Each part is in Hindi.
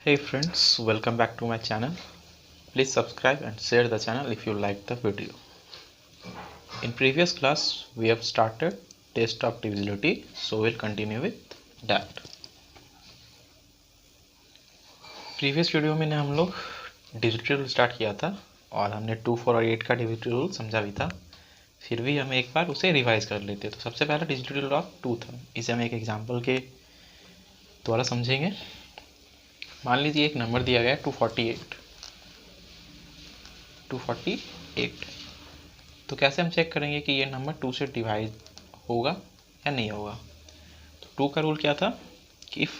Hey friends, welcome back to my channel. Please subscribe and share the channel if you like the video. In previous class, we have started test of divisibility, so we'll continue with that. Previous video में हम लोग डिविजिबिलिटी रूल स्टार्ट किया था और हमने 2, 4 और 8 का डिविजिबिलिटी रूल समझा भी था। फिर भी हम एक बार उसे रिवाइज कर लेते। तो सबसे पहला डिविजिबिलिटी रूल ऑफ 2 था। इसे हम एक एग्जांपल के द्वारा समझेंगे। मान लीजिए एक नंबर दिया गया है 248। तो कैसे हम चेक करेंगे कि ये नंबर 2 से डिवाइड होगा या नहीं होगा। तो 2 का रूल क्या था कि if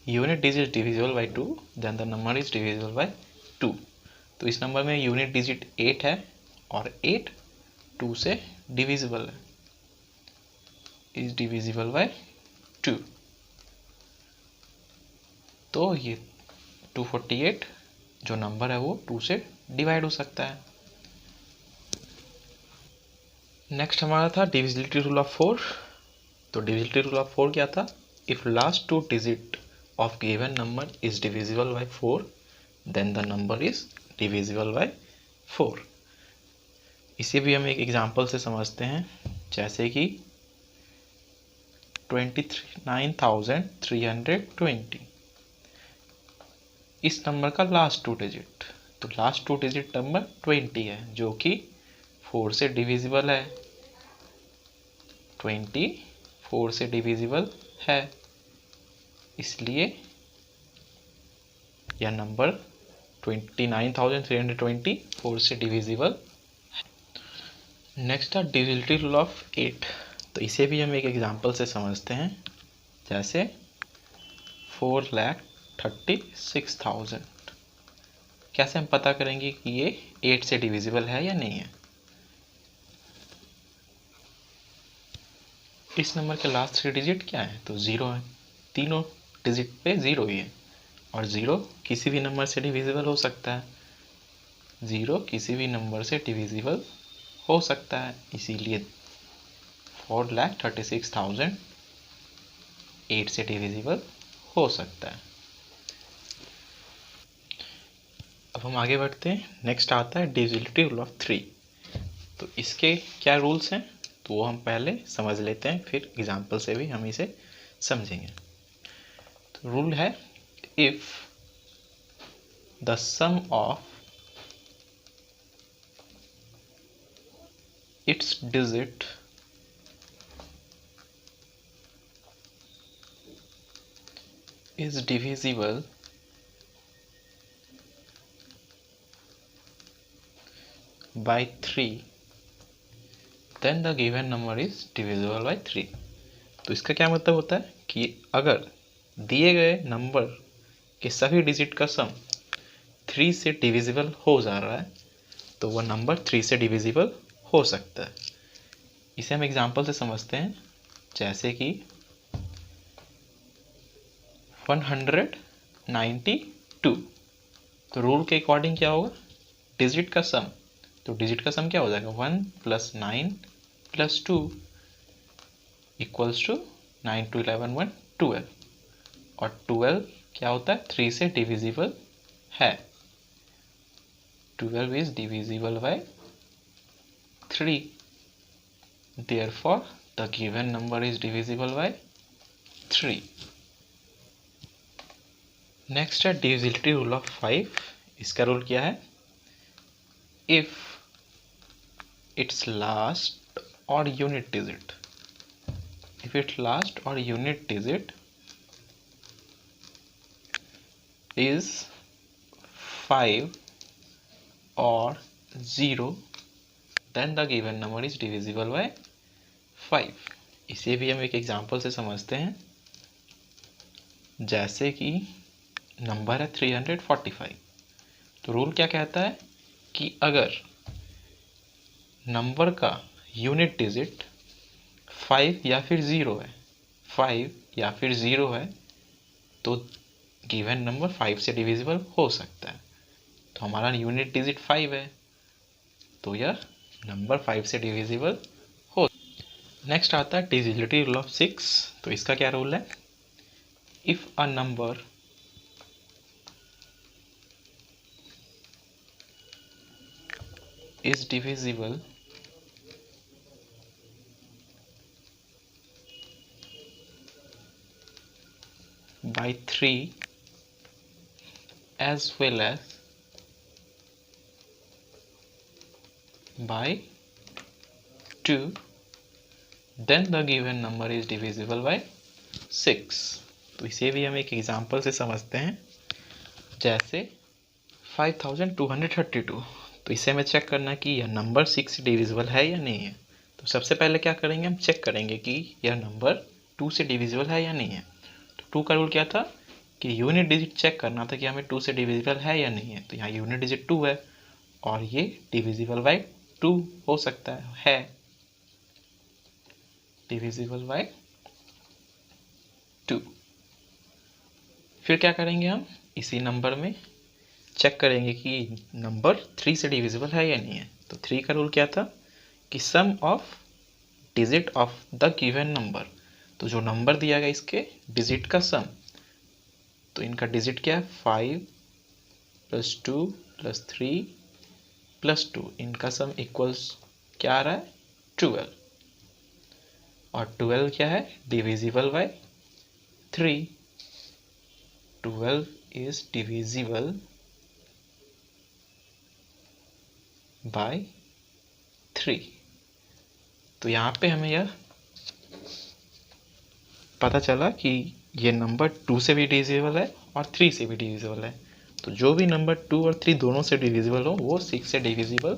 unit digit is divisible by 2 then the number is divisible by 2। तो इस नंबर में यूनिट डिजिट 8 है और 8 2 से डिविजिबल है, इज डिविजिबल बाई 2। तो ये 248 जो नंबर है वो 2 से डिवाइड हो सकता है। नेक्स्ट हमारा था डिविजिबिलिटी रूल ऑफ 4। तो डिविजिबिलिटी रूल ऑफ 4 क्या था? If last 2 digit of given number is divisible by 4 then the number is divisible by 4। इसे भी हम एक एग्जांपल से समझते हैं, जैसे कि 29,320। इस नंबर का लास्ट 2 डिजिट, तो लास्ट 2 डिजिट नंबर 20 है जो कि 4 से डिविजिबल है। 20 4 से डिविजिबल है, इसलिए यह नंबर 29,320 4 से डिविजिबल है। नेक्स्ट है डिविजिबिलिटी रूल ऑफ 8। तो इसे भी हम एक एग्जांपल से समझते हैं, जैसे 4,36,000। कैसे हम पता करेंगे कि ये 8 से डिविजिबल है या नहीं है। इस नंबर के लास्ट 3 डिजिट क्या है? तो 0 है। तीनों डिजिट पे 0 ही है और 0 किसी भी नंबर से डिविजिबल हो सकता है। 0 किसी भी नंबर से डिविजिबल हो सकता है, इसीलिए 4,36,000 8 से डिविजिबल हो सकता है। अब हम आगे बढ़ते हैं। नेक्स्ट आता है डिविजिबिलिटी रूल ऑफ 3। तो इसके क्या रूल्स हैं तो वो हम पहले समझ लेते हैं, फिर एग्जाम्पल से भी हम इसे समझेंगे। तो रूल है, if the sum of its digit is divisible by 3 then the given number is divisible by 3। तो इसका क्या मतलब होता है कि अगर दिए गए नंबर के सभी डिजिट का सम 3 से डिविजिबल हो जा रहा है तो वह नंबर 3 से डिविजिबल हो सकता है। इसे हम एग्जांपल से समझते हैं, जैसे कि 192। तो रूल के अकॉर्डिंग क्या होगा? डिजिट का सम, तो डिजिट का सम क्या हो जाएगा? 1 + 9 + 2 इक्वल्स टू 9 × 11 = 12। और 12 क्या होता है? 3 से डिविजिबल है। 12 is divisible bye 3, therefore the given number is divisible bye 3। Next है डिविजिबिलिटी रूल ऑफ 5। इसका रूल क्या है? इफ इट्स लास्ट और unit digit, if its last or unit digit is 5 or 0 then the given number is divisible by 5। इसे भी हम एक एग्जांपल से समझते हैं, जैसे कि नंबर है 345। तो रूल क्या कहता है कि अगर नंबर का यूनिट डिजिट 5 या फिर 0 है, 5 या फिर 0 है, तो गिवन नंबर 5 से डिविजिबल हो सकता है। तो हमारा यूनिट डिजिट 5 है, तो यह नंबर 5 से डिविजिबल हो। नेक्स्ट आता है डिविजिबिलिटी रूल ऑफ 6। तो इसका क्या रूल है? If a number is divisible by 3 as well as by 2, then the given number is divisible by 6. तो इसे भी हम एक एग्जांपल से समझते हैं, जैसे 5232। तो इसे हमें चेक करना कि यह नंबर 6 से डिविजिबल है या नहीं है। तो सबसे पहले क्या करेंगे, हम चेक करेंगे कि यह नंबर 2 से डिविजिबल है या नहीं है। तो 2 का रूल क्या था कि यूनिट डिजिट चेक करना था कि हमें 2 से डिविजिबल है या नहीं है। तो यहाँ यूनिट डिजिट 2 है और ये डिविजिबल बाय 2 हो सकता है डिविजिबल बाय 2। फिर क्या करेंगे, हम इसी नंबर में चेक करेंगे कि नंबर 3 से डिविजिबल है या नहीं है। तो 3 का रूल क्या था कि sum of digit of the given number. तो जो नंबर दिया गया इसके डिजिट का सम, तो इनका डिजिट क्या है 5 + 2 + 3 + 2, इनका सम इक्वल्स क्या आ रहा है 12। और 12 क्या है divisible by 3। 12 is divisible bye 3। तो यहाँ पे हमें यह पता चला कि ये नंबर 2 से भी डिविजिबल है और 3 से भी डिविजिबल है। तो जो भी नंबर 2 और 3 दोनों से डिविजिबल हो वो 6 से डिविजिबल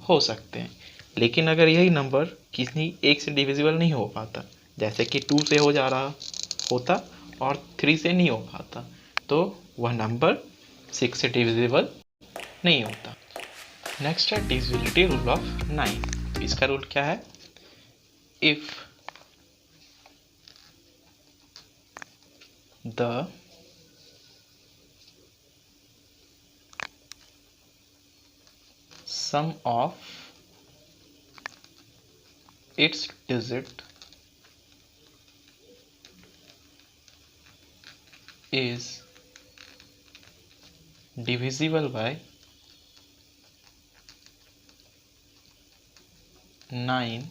हो सकते हैं। लेकिन अगर यही नंबर किसी एक से डिविजिबल नहीं हो पाता, जैसे कि 2 से हो जा रहा होता और 3 से नहीं हो पाता, तो वह नंबर 6 से डिविजिबल नहीं होता। नेक्स्ट है डिविजिबिलिटी रूल ऑफ 9। इसका रूल क्या है, if the sum of its digit is divisible by 9,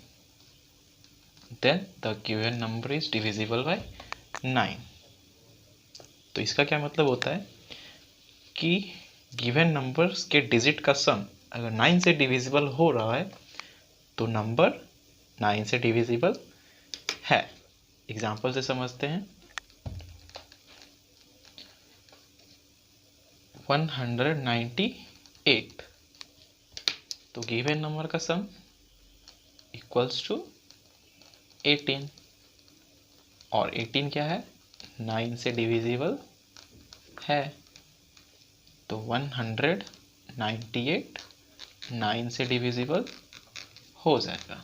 then the given number is divisible by 9। तो इसका क्या मतलब होता है कि गिवन नंबर्स के डिजिट का सम अगर 9 से डिविजिबल हो रहा है तो नंबर 9 से डिविजिबल है। एग्जाम्पल से समझते हैं, 198। तो गिवन नंबर का सम इक्वल्स टू 18 और 18 क्या है 9 से डिविजिबल है। तो 198 9 से डिविजिबल हो जाएगा।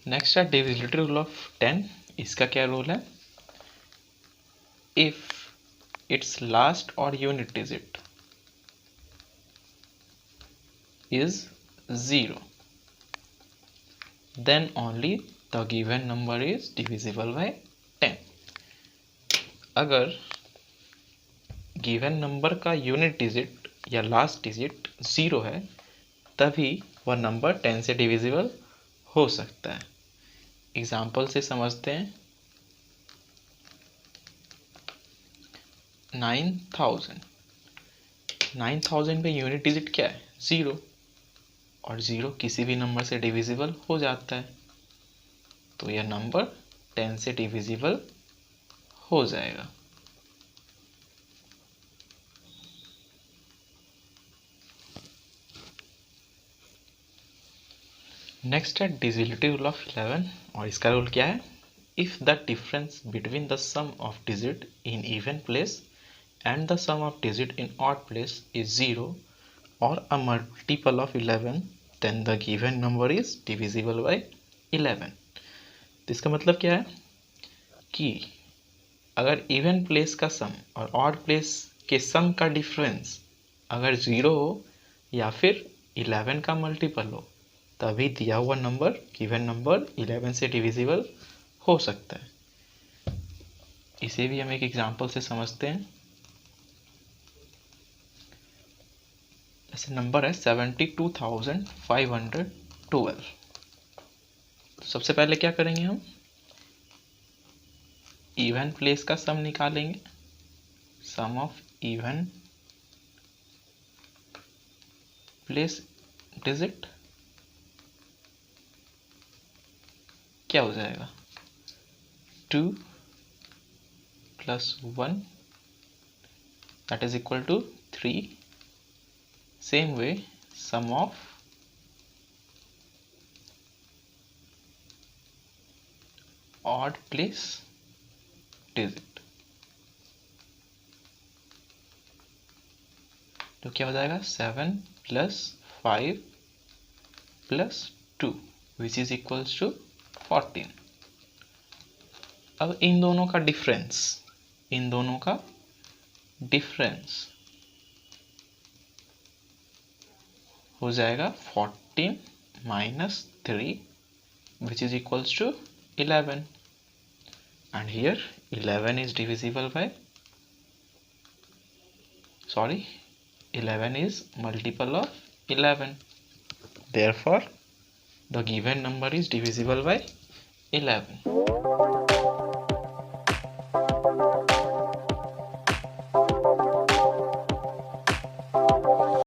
नेक्स्ट है डिविजिबिलिटी रूल ऑफ 10। इसका क्या रूल है, इफ इट्स लास्ट और unit digit is 0, then only the given number is divisible by 10। अगर गिवन नंबर का यूनिट डिजिट या लास्ट डिजिट 0 है तभी वह नंबर 10 से डिविजिबल हो सकता है। एग्जाम्पल से समझते हैं, 9000। 9000 पे यूनिट डिजिट क्या है 0 और 0 किसी भी नंबर से डिविजिबल हो जाता है, तो यह नंबर 10 से डिविजिबल हो जाएगा। नेक्स्ट है डिविजिबिलिटी रूल ऑफ 11 और इसका रूल क्या है, if the difference between the sum of digit in even place and the sum of digit in odd place is 0 or a multiple of 11, then the given number is divisible by 11। तो इसका मतलब क्या है कि अगर इवन प्लेस का सम और ऑड प्लेस के सम का डिफरेंस अगर 0 हो या फिर 11 का मल्टीपल हो, तभी दिया हुआ नंबर गिवन नंबर 11 से डिविजिबल हो सकता है। इसे भी हम एक एग्जांपल से समझते हैं, ऐसे नंबर है 72,512। तो सबसे पहले क्या करेंगे, हम इवन प्लेस का सम निकालेंगे। सम ऑफ इवन प्लेस डिजिट क्या हो जाएगा, 2 + 1 that is equal to 3। same way sum of odd place digit तो क्या हो जाएगा, 7 + 5 + 2 which is equals to 14। अब इन दोनों का डिफरेंस हो जाएगा 14 - 3 which is equals to 11, and here 11 is divisible by 11 is multiple of 11, therefore the given number is divisible by 11।